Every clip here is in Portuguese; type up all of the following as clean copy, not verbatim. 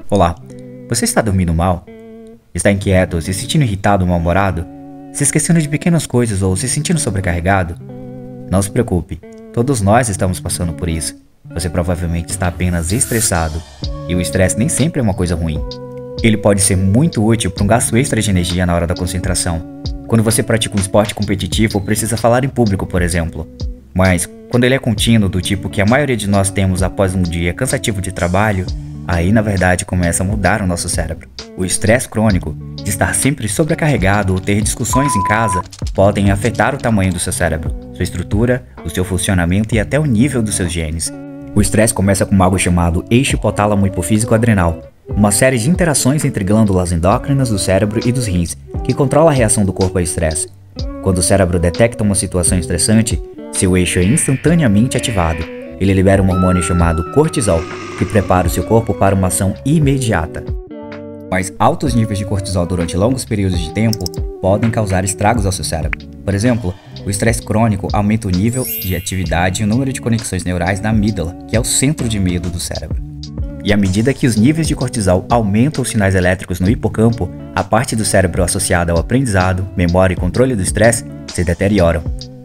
Olá, você está dormindo mal? Está inquieto, se sentindo irritado ou mal-humorado? Se esquecendo de pequenas coisas ou se sentindo sobrecarregado? Não se preocupe, todos nós estamos passando por isso. Você provavelmente está apenas estressado, e o estresse nem sempre é uma coisa ruim. Ele pode ser muito útil para um gasto extra de energia na hora da concentração, quando você pratica um esporte competitivo ou precisa falar em público, por exemplo. Mas, quando ele é contínuo, do tipo que a maioria de nós temos após um dia cansativo de trabalho, aí na verdade começa a mudar o nosso cérebro. O estresse crônico, de estar sempre sobrecarregado ou ter discussões em casa, podem afetar o tamanho do seu cérebro, sua estrutura, o seu funcionamento e até o nível dos seus genes. O estresse começa com algo chamado eixo hipotálamo hipofísico adrenal, uma série de interações entre glândulas endócrinas do cérebro e dos rins, que controla a reação do corpo ao estresse. Quando o cérebro detecta uma situação estressante, seu eixo é instantaneamente ativado. Ele libera um hormônio chamado cortisol, que prepara o seu corpo para uma ação imediata. Mas altos níveis de cortisol durante longos períodos de tempo podem causar estragos ao seu cérebro. Por exemplo, o estresse crônico aumenta o nível de atividade e o número de conexões neurais na amígdala, que é o centro de medo do cérebro. E à medida que os níveis de cortisol aumentam os sinais elétricos no hipocampo, a parte do cérebro associada ao aprendizado, memória e controle do estresse se deterioram.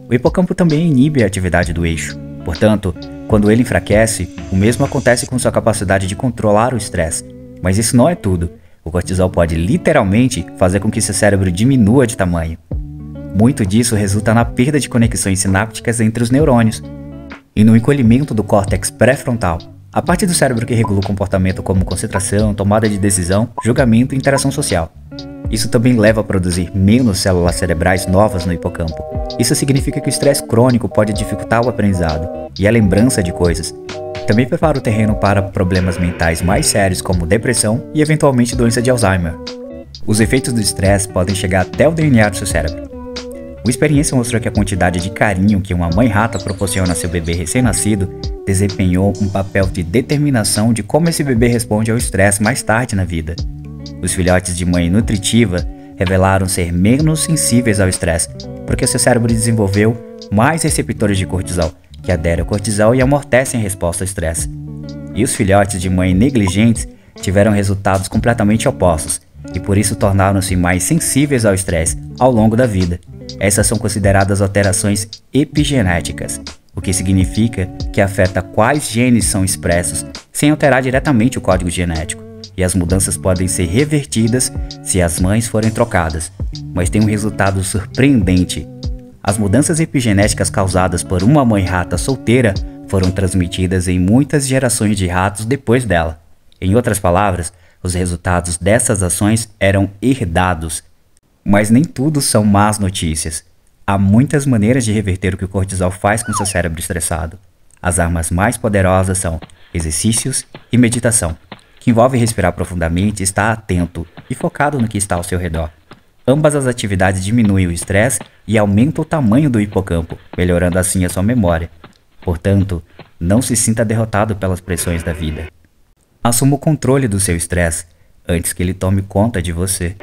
O hipocampo também inibe a atividade do eixo. Portanto, quando ele enfraquece, o mesmo acontece com sua capacidade de controlar o estresse. Mas isso não é tudo. O cortisol pode literalmente fazer com que seu cérebro diminua de tamanho. Muito disso resulta na perda de conexões sinápticas entre os neurônios e no encolhimento do córtex pré-frontal, a parte do cérebro que regula o comportamento como concentração, tomada de decisão, julgamento e interação social. Isso também leva a produzir menos células cerebrais novas no hipocampo. Isso significa que o estresse crônico pode dificultar o aprendizado e a lembrança de coisas. Também prepara o terreno para problemas mentais mais sérios como depressão e eventualmente doença de Alzheimer. Os efeitos do estresse podem chegar até o DNA do seu cérebro. Uma experiência mostrou que a quantidade de carinho que uma mãe rata proporciona a seu bebê recém-nascido desempenhou um papel de determinação de como esse bebê responde ao estresse mais tarde na vida. Os filhotes de mãe nutritiva revelaram ser menos sensíveis ao estresse, porque seu cérebro desenvolveu mais receptores de cortisol, que aderem ao cortisol e amortecem a resposta ao estresse. E os filhotes de mãe negligentes tiveram resultados completamente opostos, e por isso tornaram-se mais sensíveis ao estresse ao longo da vida. Essas são consideradas alterações epigenéticas, o que significa que afeta quais genes são expressos sem alterar diretamente o código genético. E as mudanças podem ser revertidas se as mães forem trocadas, mas tem um resultado surpreendente. As mudanças epigenéticas causadas por uma mãe rata solteira foram transmitidas em muitas gerações de ratos depois dela. Em outras palavras, os resultados dessas ações eram herdados. Mas nem tudo são más notícias. Há muitas maneiras de reverter o que o cortisol faz com seu cérebro estressado. As armas mais poderosas são exercícios e meditação, que envolve respirar profundamente, estar atento e focado no que está ao seu redor. Ambas as atividades diminuem o estresse e aumentam o tamanho do hipocampo, melhorando assim a sua memória. Portanto, não se sinta derrotado pelas pressões da vida. Assuma o controle do seu estresse antes que ele tome conta de você.